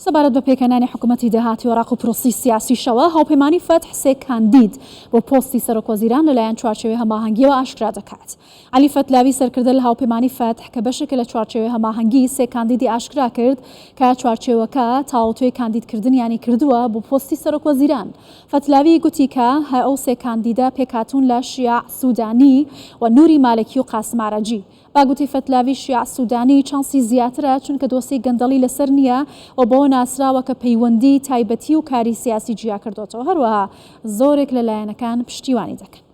سەبارەت بە پێکەنانی حکوومەتی داهاتی عێراق و پرۆسی سیاسیشەوە هاوپەیمانی فتح سێ کاندید بۆ پۆستی سەرۆکوەزیران لەلایەن چوارچێوەی هەماهەنگیەوە ئاشکرا دەکات. عەلی فتلاوی سەرکردە لە هاوپەیمانی فتح کە بەشێکە لە چوارچێوەی هەماهەنگی سێ کاندیدی ئاشکرا کرد کە چوارچێوەکە تاوەتوێی کاندیدکردنیانی کردووە بۆ پۆستی سەرۆکوەزیران. فتلاوی گوتی کە ئەو سێ کاندیدە پێکهاتوون لە شیاع سوودانی و نووری مالکی و قاسم عەرەجی. باگوتی فتلاوی شیاع سوودانی چانسی زیاترە چونکە دۆسی گەندەڵی لەسەر نییە و بۆ ناسراوە کە پەیوەندی تایبەتی و کاری سیاسی جیا کردوتەوە. هەروەها زۆرێک لە لایەنەکان پشتیوانی دەکەن.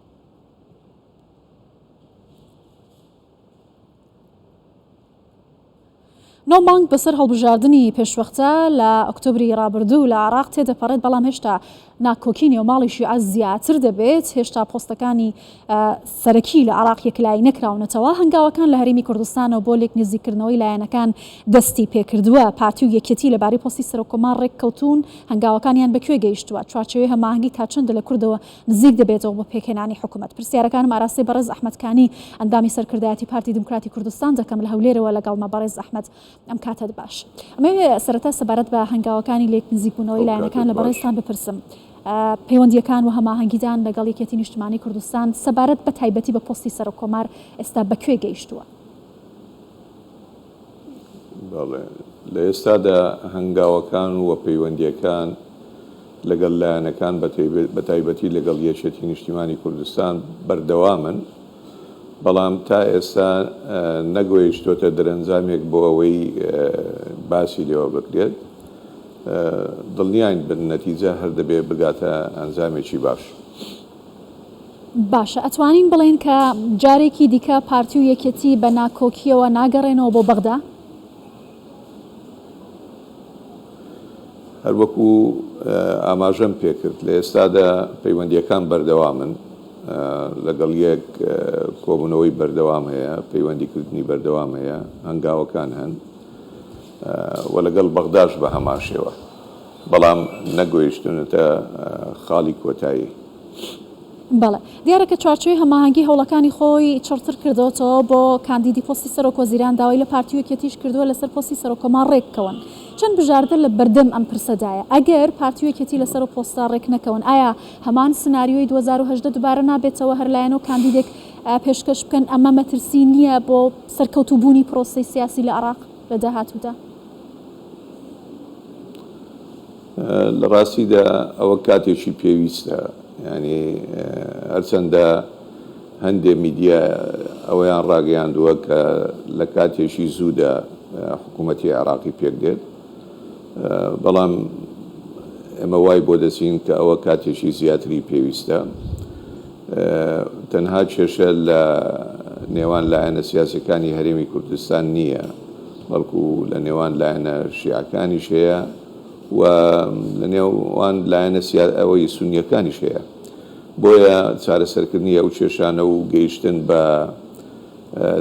نۆ مانگ بەسەر هەڵبژاردننی پێشوەختە لە ئۆکتۆبری ڕابردوو لە عێراق تێدەپەڕێت، بەڵام هێشتا ناکۆکینی و ماڵی شیعە زیاتر دەبێت. هێشتا پۆستەکانی سەرەکی لە عێراق یەکلایی نەکراونەتەوە. هەنگاوەکان لە هەرێمی کوردستانەوە بۆ لێک نزیکردنەوەی لایەنەکان دەستی پێکردووە. پارتی و یەکێتی لەبارەی پۆستی سەرۆکۆمار ڕێککەوتون هەنگاوەکانیان بەکوێ گەیشتووە. چوارچێوەی هەماهەنگی تا چەندە لە کوردەوە نزیک دەبێتەوە بۆ پێکهێنانی حکوومەت. پرسیارەکانم ئاراستەی بەڕێز ئەحمەدکانی ئەندامی سەرکردایەتی پارتی دموکراتی کوردستان دەکەم لە هەولێرەوە لەگەڵمە. بەڕێز ئەحمەد ئەم کاتت باش. ئەمە سەرەتا سەبارەت بە هەنگاوەکانی لێک نزیکبوونەوەی لایەنەکان لە بەڕێزتان بپرسم. پەیوەندیەکان و هەماهەنگیدان لەگەڵ یەکێتی نیشتیمانی کوردستان سەبارەت بە تایبەتی بە پۆستی سەرۆکۆمار ئێستا بەکوێ گەیشتووە؟ لە ئێستادا هەنگاوەکان و پەیوەندیەکان لەگەڵ لایەنەکان بە تایبەتی لەگەڵ یەکێتی نیشتیمانی کوردستان بەردەوامن، بەڵام تا ئێستا نەگۆیشتۆتە دەرەنجامێک بۆ ئەوەی باسی لێوە بکرێت. دڵنیاین بن نەتیجە هەر دەبێ بگاتە ئەنجامێکی باش. باشە، ئەتوانین بڵێن کە جارێکی دیکە پارتی و یەکێتی بە ناکۆکیەوە ناگەڕێنەوە بۆ بەغدا؟ هەر وەکو ئاماژەم پێکرد لە ئێستادا پەیوەندیەکان بەردەوامن، لەگەڵ یەک کۆبوونەوەی بەردەوام هەیە، پەیوەندیکردنی بەردەوام هەیە، هەنگاوەکان هەن و لەگەڵ بەغداش بە هەمان شێوە، بەڵام نەگۆیشتونەتە خاڵی کۆتایی. بەڵێ، دیارە کە چوارچێوەی هەماهەنگی هەوڵەکانی خۆی چڕتر کردەوەتەوە بۆ کاندیدی پۆستی سەرۆکوەزیران، داوای لە پارتی و یەکێتیش کردووە لەسەر پۆستی سەرۆکۆمار ڕێککەون. چەند بژاردە لە بەردەم ئەم پرسەدایە. ئەگەر پارتی و یەکێتی لەسەر و پۆستا ڕێک نەکەون، ئایا هەمان سناریۆی 2018 دووبارە نابێتەوە هەر لایەن و کاندیدێک پێشکەش بکەن؟ ئەمە مەترسی نییە بۆ سەرکەوتوبوونی پرۆسەی سیاسی لە عێراق لە داهاتوودا؟ لە ڕاستیدا ئەوە کاتێکی پێویستە، ینی هەرچەندە هەندێک میدیا ئەوەیان ڕاگەیاندووە کە لە کاتێکی زوودا حکوومەتی عێراقی پێک دێت، بەڵام ئێمە وای بۆ دەچین کە ئەوە کاتێکی زیاتری پێویستە. تەنها کێشە لە نێوان لایەنە سیاسەکانی هەرێمی کوردستان نییە، بەڵکو لە نێوان لایەنە شیعەکانیش هەیە و لە نێوان لایەنە ئەوەی سونیەکانیش هەیە. بۆیە چارەسەرکردنی ئەو کێشانە و گەیشتن بە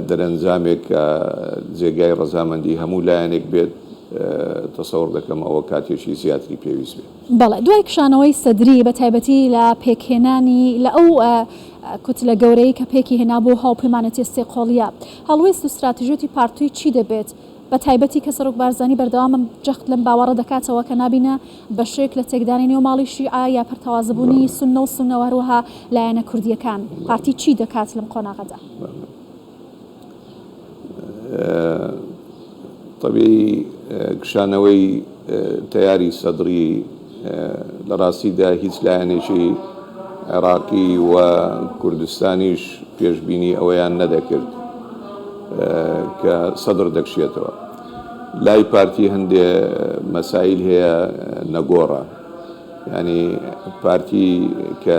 دەرەنجامێک کە جێگای ڕەزامەندی هەموو لایەنێک بێت، تەسەوڕ دەکەم ئەوە کاتێکی زیاتری پێویست بێت. بەڵێ، دوای کشانەوەی سەدری بە تایبەتی لە پێکهێنانی لە ئەو کوتلە گەورەی کە پێکی هێنا بۆ هاوپەیمانەتی سێقۆڵیە، هەڵوێست و استراتیژیەتی پارتووی چی دەبێت؟ بە تایبەتی کە سەرۆک بارزانی بەردەوامم جەخت لەم باوەڕە دەکاتەوە کە نابینە بەشێک لە تێکدانی نێو ماڵی شیعە یا پەرتەوازەبوونی سونە و سونەوە هەروەها لایەنە کوردیەکان. پارتی چی دەکات لەم قۆناغەدا؟ طبیعی کشانەوەی تەیاری سەدری لە ڕاستیدا هیچ لایەنێکی عێراقی و کوردستانیش پێشبینی ئەوەیان نەدەکرد کە سەدر دەکشێتەوە. لای پارتی هەندێ مەسائل هەیە نەگۆڕە، ینی پارتی کە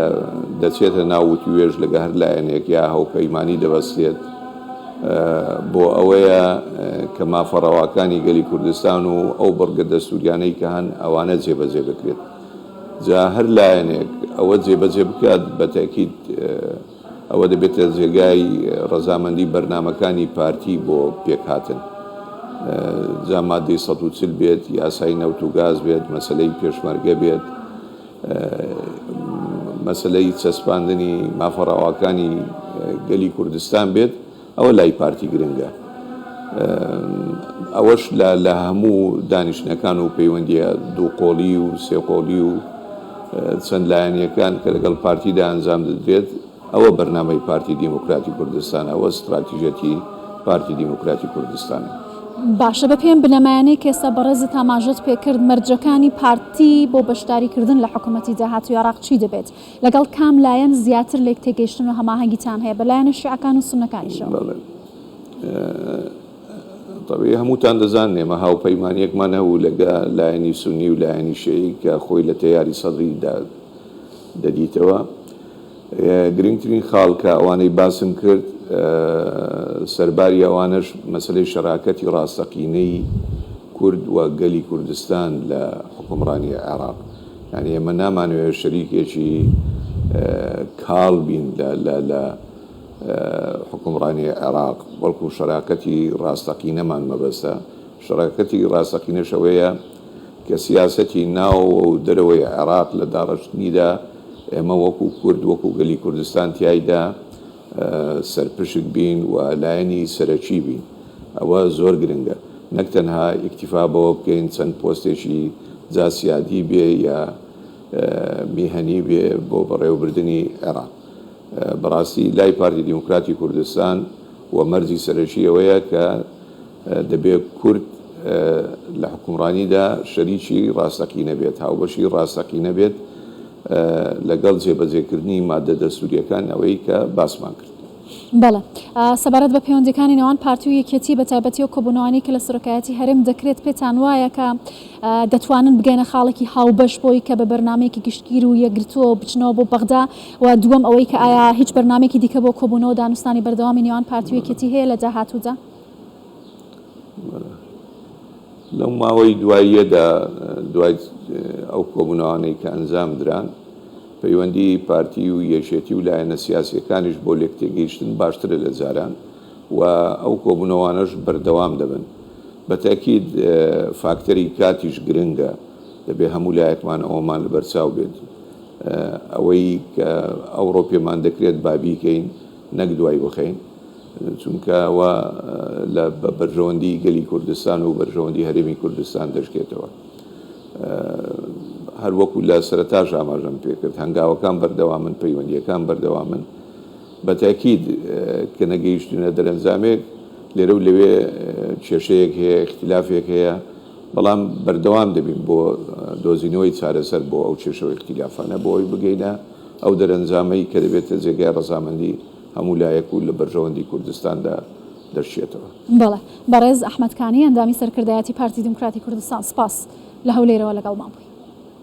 دەچێتە ناوتی وێژ لەگە هەر لایەنێک یا هەوپەیمانی دەبەستێت بۆ ئەوەیە کە مافەڕەواکانی گەلی کوردستان و ئەو بڕگە دەستوریانەی کە هەن ئەوانە جێبەجێ بکرێت. جا هەر لایەنێک ئەوە جێبەجێ بکات بە تاکید ئەوە دەبێتە جێگای ڕەزامەندی بەرنامەکانی پارتی بۆ پێکهاتن. جا مادەی 140 بێت، یاسای نەوت و گاز بێت، مەسەلەی پێشمەرگە بێت، مەسەلەی چەسپاندنی مافەڕەواکانی گەلی کوردستان بێت، ئەوە لای پارتی گرنگە. ئەوەش لە هەموو دانیشتنەکان و پەیوەندیە دووقۆڵی و سێقۆڵی و چەند لایەنیەکان کە لەگەڵ پارتیدا ئەنجام دەدرێت ئەوە بەرنامەی پارتی دیموکراتی کوردستان، ئەوە استراتیژەتی پارتی دیموکراتی کوردستانە. باشە بە پێم بنەمایانەی کە ئێستا بەڕێزت ئاماژەت پێکرد مەرجەکانی پارتی بۆ بەشداریکردن لە حکوومەتی داهاتووی عێراق چی دەبێت؟ لەگەڵ کام لایەن زیاتر لێک تێگەیشتن و هەماهەنگیتان هەیە بە لایەنە شیعەکان و سوننەکانیشەوە؟ طبعی هەمووتان دەزانن ئێمە هاوپەیمانیەکمان هەبوو لەگە لایەنی سونی و لایەنی شیعی کە خۆی لە تەیاری سەدڕیدا دەدیتەوە. گرنگترین خاڵ کە ئەوانەی باسم کرد سەرباری ئەوانش مەسلەی شەراکەتی ڕاستەقینەی کورد و گەلی کوردستان لە حکومڕانی عێراق. یعنی ئێمە نامانوێت شەریکێکی کاڵ بین لە حکومڕانی عێراق، بەڵکو شەراکەتی ڕاستەقینەمان مەبەستە. شەراکەتی ڕاستەقینەشەوەیە کە سیاسەتی ناو و دەرەوەی عێراق لە داڕشتنیدا ئێمە وەکو کورد وەکو گەلی کوردستان تیایدا سەرپشک بین و لایەنی سەرەکی بین. ئەوە زۆر گرنگە، نەک تەنها ئیکتیفا بەوە بکەین چەند پۆستێکی جاسیادی بێ یا میهەنی بێ بۆ بەڕێوەبردننی عێراق. بەڕاستی لای پارتی دیموکراتی کوردستان و مەرجی سەرەکی ئەوەیە کە دەبێت کورد لە حکومڕانیدا شەریکی ڕاستەقینە بێت، هاوبەشی ڕاستەقینە بێت لەگەڵ جێبەجێکردنی مادە دەستوریەکان ئەوەی کە باسمان کرد. بەڵێ سەبارەت بە پەیوەندیەکانی نێوان پارتی و یەکێتی بە تایبەتی و کۆبوونەوەی کە لە سەرۆکایەتی هەرێم دەکرێت پێتان وایە کە دەتوانن بگەینە خاڵێکی هاوبەش بۆی کە بە بەرنمەیەکی گشتگیر و یەکگرتووە و بچنەوە بۆ بەغدا، و دووەم ئەوەی کە ئایا هیچ بەرنمێکی دیکە بۆ کۆبوونەوە دانوستانی بەردەوامی نێوان پارتی و یەکێتی هەیە لە داهاتوودا؟ لەو ماوەی دواییەدا دوای ئەو کۆبوونەوانەی کە ئەنجام دران پەیوەندی پارتی و یەکێتی و لایەنە سیاسیەکانیش بۆ لێک تێگەیشتن باشترە لە جاران و ئەو کۆبوونەوانەش بەردەوام دەبن. بە تاکید فاکتەری کاتیش گرنگە، دەبێ هەموو لایەکمان ئەوەمان لەبەرچاو بێت. ئەوەی کە ئەوڕۆ پێمان دەکرێت بابیکەین نەک دوای بخەین، چونکە ئەوە لە بەرژەوەندی گەلی کوردستان و بەرژەوەندی هەرێمی کوردستان دەشکێتەوە. هەر وەکو لە سەرەتاش ئاماژەم پێکرد هەنگاوەکان بەردەوامن، پەیوەندیەکان بەردەوامن. بە تاکید کە نەگەیشتونە دەرەنجامێک لێرە و لەوێ کێشەیەک هەیە، اختلافێک هەیە، بەڵام بەردەوام دەبین بۆ دۆزینەوەی چارەسەر بۆ ئەو کێشە و اختلافانە بۆ ئەوی بگەینە ئەو دەرەنجامەی کە دەبێتە جێگای ڕەزامەندی هەموو لایەک و لە بەرژەوەندی کوردستاندا دەرچێتەوە. بەڵێ بەڕێز ئەحمەد کانی ئەندامی سەرکردایەتی پارتی دیموکراتی کوردستان، سپاس لە هەولێرەوە لەگەڵمان بووی.